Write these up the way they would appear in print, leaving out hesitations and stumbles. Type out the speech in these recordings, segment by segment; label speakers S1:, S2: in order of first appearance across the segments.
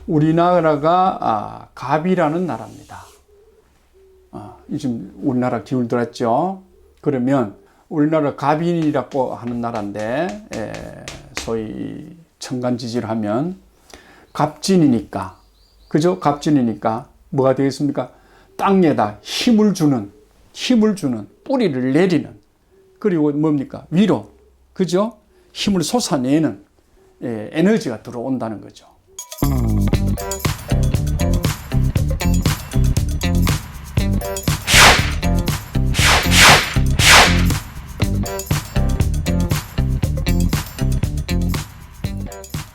S1: 우리나라가 갑이라는 나라입니다. 지금 우리나라 기운 들었죠. 그러면 우리나라 갑인이라고 하는 나라인데 소위 천간지지를 하면 갑진이니까, 그죠? 갑진이니까 뭐가 되겠습니까? 땅에다 힘을 주는 뿌리를 내리는, 그리고 뭡니까? 위로, 그죠? 힘을 솟아내는 에너지가 들어온다는 거죠.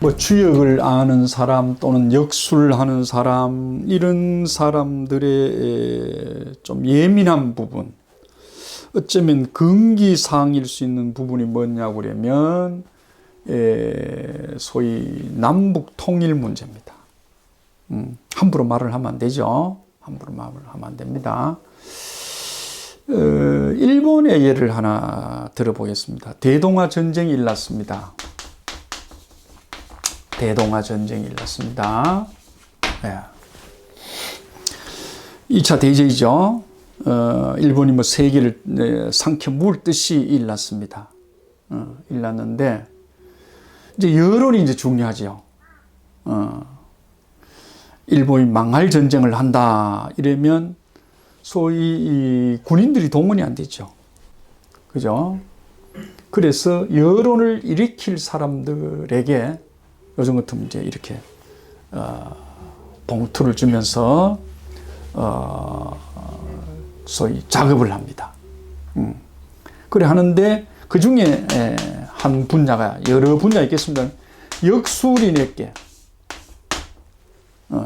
S1: 뭐 주역을 아는 사람 또는 역술하는 사람, 이런 사람들의 좀 예민한 부분, 어쩌면 금기사항일 수 있는 부분이 뭐냐고 그러면 소위 남북 통일 문제입니다. 함부로 말을 하면 안 되죠. 함부로 말을 하면 안 됩니다. 일본의 예를 하나 들어보겠습니다. 대동아 전쟁이 일어났습니다. 대동아 전쟁이 일어났습니다. 2차 대제이죠. 일본이 뭐 세계를 삼켜 물듯이 일어났습니다. 일어났는데, 이제 여론이 이제 중요하죠. 일본이 망할 전쟁을 한다 이러면 소위 이 군인들이 동원이 안 되죠. 그죠? 그래서 여론을 일으킬 사람들에게 요즘 같으면 이제 이렇게 봉투를 주면서 소위 작업을 합니다. 그래 하는데 그 중에 한 분야가 여러 분야 있겠습니다. 역술인에게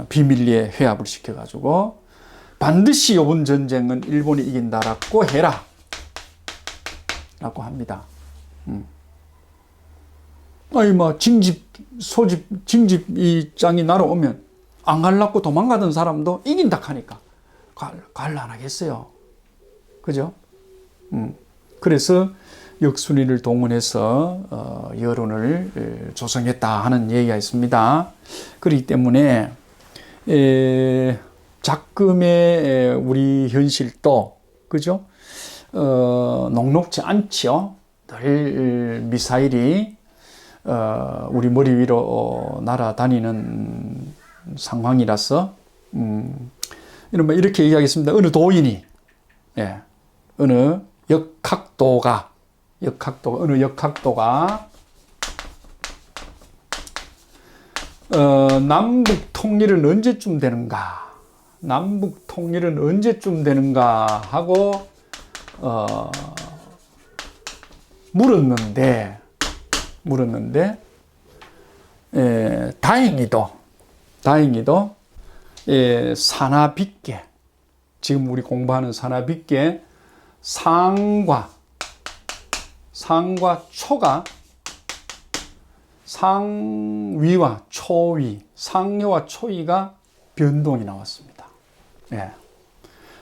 S1: 비밀리에 회합을 시켜가지고 반드시 이번 전쟁은 일본이 이긴다라고 해라 라고 합니다. 아니 뭐 징집 이 짱이 날아오면 안 갈라고 도망가던 사람도 이긴다 하니까 갈라 안 하겠어요. 그죠? 그래서 역순위를 동원해서 여론을 조성했다 하는 얘기가 있습니다. 그렇기 때문에 작금의 우리 현실도, 그죠? 녹록지 않지요. 늘 미사일이 우리 머리 위로 날아다니는 상황이라서 이른바 이렇게 얘기하겠습니다. 어느 도인이, 어느 역학도가 남북 통일은 언제쯤 되는가? 남북 통일은 언제쯤 되는가 하고 물었는데 다행히도 산하빗계, 지금 우리 공부하는 산하빗계 상과 초가 상위와 초위, 상여와 초위가 변동이 나왔습니다.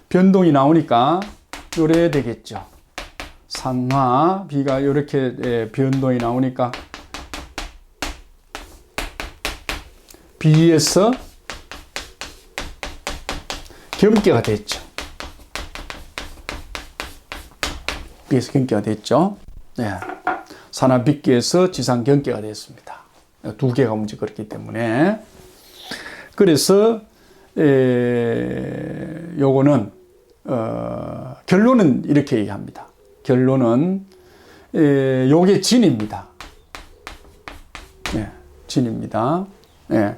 S1: 변동이 나오니까 요래 되겠죠. 산화 비가 이렇게 변동이 나오니까 비에서 경계가 됐죠. 비에서 경계가 됐죠. 산화 빗계에서 지상 경계가 됐습니다. 두 개가 움직였기 때문에. 그래서 요거는 결론은 이렇게 얘기합니다. 결론은 요게 진입니다. 진입니다.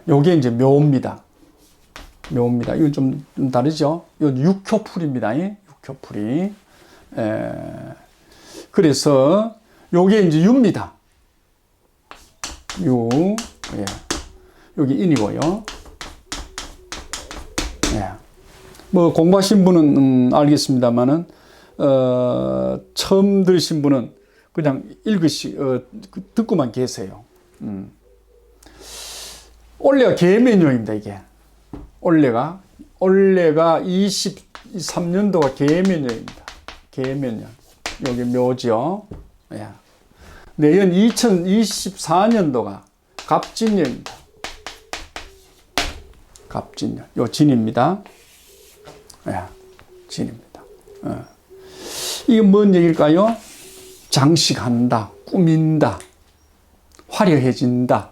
S1: 요게 이제 묘입니다. 이건 좀 다르죠. 이건 육효풀입니다. 육효풀이. 그래서 요게 이제 유입니다. 여기 인이고요. 뭐 공부하신 분은 알겠습니다만은 처음 들으신 분은 그냥 듣고만 계세요. 올해가 개면요입니다. 이게 올해가 23년도가 개면요입니다. 개면요. 여기 묘죠. 내년 2024년도가 갑진년입니다. 갑진년. 요 진입니다. 예, 진입니다. 이게 뭔 얘기일까요? 장식한다, 꾸민다, 화려해진다.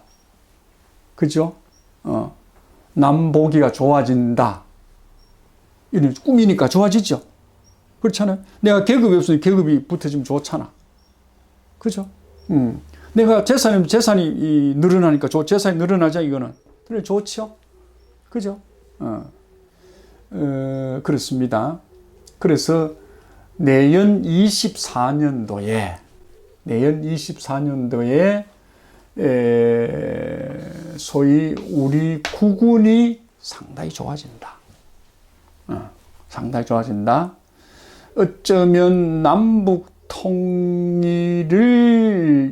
S1: 그죠? 남 보기가 좋아진다. 이런 꾸미니까 좋아지죠? 그렇잖아요? 내가 계급이 없으니 계급이 붙어지면 좋잖아. 그죠? 내가 재산이 늘어나니까 재산이 늘어나자, 이거는. 그래, 좋죠? 그죠? 그렇습니다. 그래서 내년 24년도에 소위 우리 국운이 상당히 좋아진다. 상당히 좋아진다. 어쩌면 남북 통일을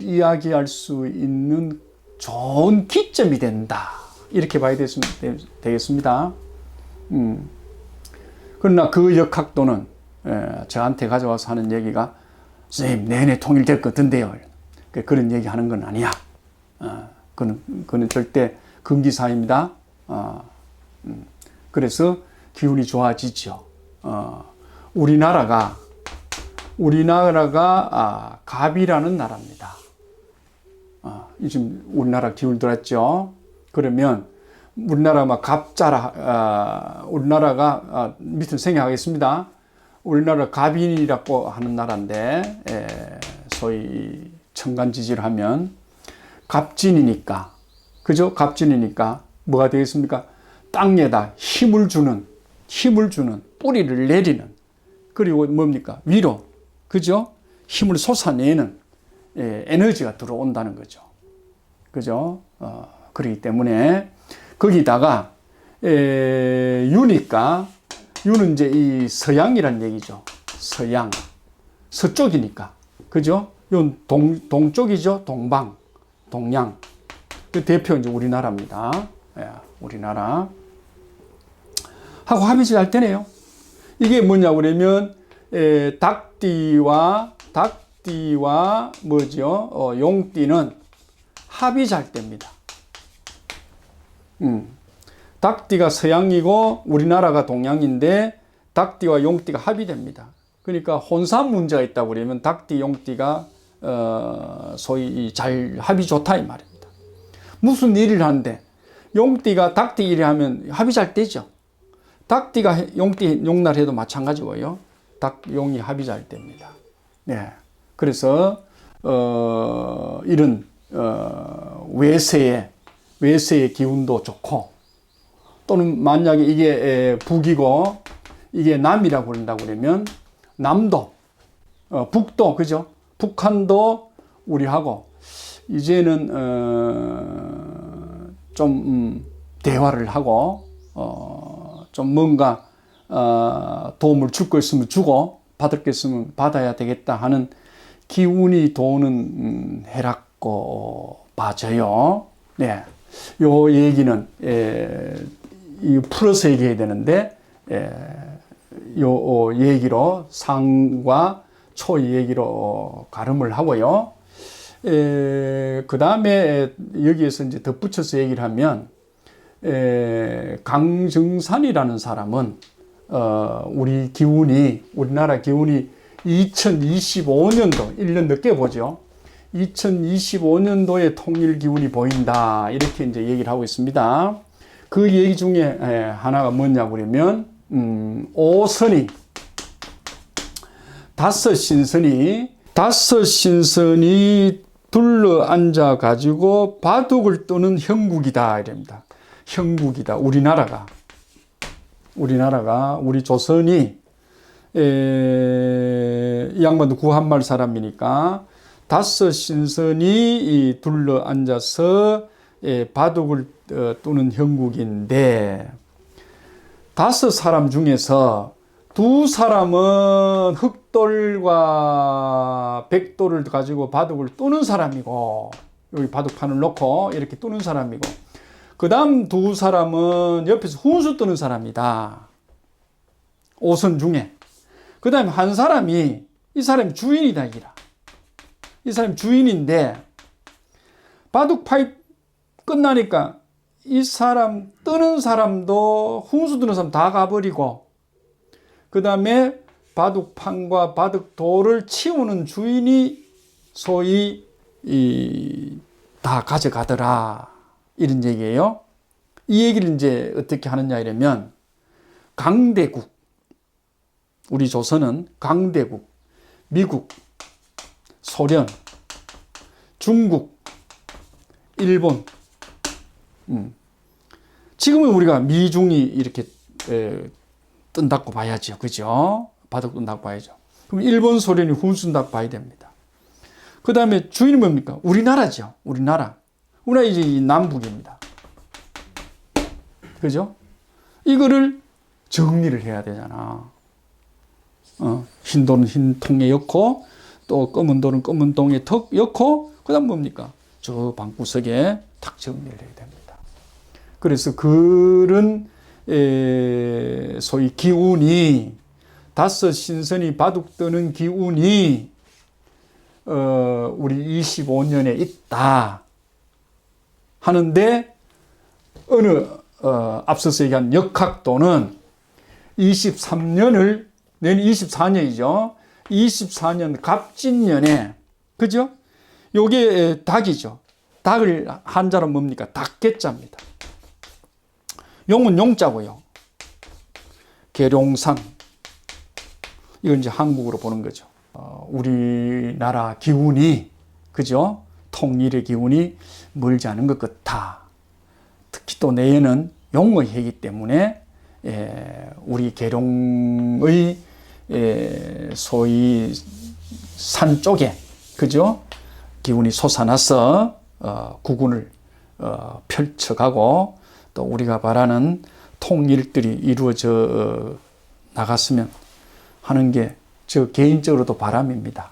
S1: 이야기할 수 있는 좋은 기점이 된다. 이렇게 봐야 되겠습니다. 그러나 그 역학도는 저한테 가져와서 하는 얘기가 선생님 내내 통일될 것 같은데요. 그런 얘기 하는 건 아니야. 그는 절대 금기사입니다. 그래서 기운이 좋아지죠. 우리나라가 갑이라는 나라입니다. 지금 우리나라 기운 들었죠. 그러면 우리나라가 갑자라, 우리나라가 밑으로 생각하겠습니다. 우리나라 갑인이라고 하는 나라인데, 소위 천간지지를 하면 갑진이니까, 그죠? 갑진이니까 뭐가 되겠습니까? 땅에다 힘을 주는, 뿌리를 내리는, 그리고 뭡니까? 위로, 그죠? 힘을 솟아내는 에너지가 들어온다는 거죠. 그죠? 그렇기 때문에 거기다가 유니까, 유는 이제 이 서양이란 얘기죠. 서양, 서쪽이니까, 그죠? 이건 동쪽이죠. 동양. 그 대표 이제 우리나라입니다. 우리나라 하고 합이 잘 되네요. 이게 뭐냐고 그러면 닭띠와 뭐죠? 용띠는 합이 잘 됩니다. 닭띠가 서양이고 우리나라가 동양인데 닭띠와 용띠가 합이 됩니다. 그러니까 혼삼 문제가 있다고 그러면 닭띠, 용띠가 소위 잘 합이 좋다 이 말입니다. 무슨 일을 하는데 용띠가 닭띠 일을 하면 합이 잘 되죠. 닭띠가 용띠 용날 해도 마찬가지고요. 닭, 용이 합이 잘 됩니다. 네. 그래서 이런 외세의 기운도 좋고, 또는 만약에 이게 북이고 이게 남이라고 그런다고 그러면 남도, 북도, 그죠? 북한도 우리하고 이제는 좀 대화를 하고 좀 뭔가 도움을 줄 거 있으면 주고 받을 거 있으면 받아야 되겠다 하는 기운이 도는 해라고 봐져요. 네, 요 얘기는 이 풀어서 얘기해야 되는데 요 얘기로 상과 초 얘기로 가름을 하고요. 그 다음에 여기에서 이제 덧붙여서 얘기를 하면 강정산이라는 사람은 우리나라 기운이 2025년도 1년 늦게 보죠. 2025년도에 통일 기운이 보인다. 이렇게 이제 얘기를 하고 있습니다. 그 얘기 중에 하나가 뭐냐고 그러면 오선이 다섯 신선이 둘러 앉아 가지고 바둑을 뜨는 형국이다 이랍니다. 형국이다. 우리나라가 우리 조선이 이 양반도 구한말 사람이니까 다섯 신선이 둘러 앉아서 바둑을 뜨는 형국인데, 다섯 사람 중에서 두 사람은 흑돌과 백돌을 가지고 바둑을 뜨는 사람이고, 여기 바둑판을 놓고 이렇게 뜨는 사람이고, 그 다음 두 사람은 옆에서 훈수 뜨는 사람이다. 오선 중에. 그 다음에 한 사람이, 이 사람이 주인이다, 이라. 이 사람이 주인인데, 바둑파이 끝나니까 이 사람 뜨는 사람도 훈수 드는 사람 다 가버리고 그 다음에 바둑판과 바둑돌을 치우는 주인이 소위 다 가져가더라 이런 얘기예요. 이 얘기를 이제 어떻게 하느냐 이러면 강대국, 우리 조선은 강대국, 미국, 소련, 중국, 일본, 지금은 우리가 미중이 이렇게 뜬다고 봐야죠. 그죠? 바둑 뜬다고 봐야죠. 그럼 일본, 소련이 훈순다고 봐야 됩니다. 그 다음에 주인이 뭡니까? 우리나라죠. 우리나라 이제 이 남북입니다. 그죠? 이거를 정리를 해야 되잖아. 흰 돌은 흰 통에 넣고 또 검은 돌은 검은 통에 턱 넣고 그 다음 뭡니까? 저 방구석에 탁 정리를 해야 됩니다. 그래서 그런 소위 기운이 다섯 신선이 바둑 뜨는 기운이 우리 25년에 있다 하는데 어느 앞서서 얘기한 역학도는 23년을 내년 24년이죠. 24년 갑진년에 그죠? 요게 닭이죠. 닭을 한자로 뭡니까? 닭개자입니다. 용은 용자고요. 계룡산 이건 이제 한국으로 보는 거죠. 우리나라 기운이 그죠? 통일의 기운이 멀지 않은 것 같다. 특히 또 내년은 용의 해이기 때문에 우리 계룡의 소위 산 쪽에 그죠? 기운이 솟아나서 국운을 펼쳐가고 또 우리가 바라는 통일들이 이루어져 나갔으면 하는 게 저 개인적으로도 바람입니다.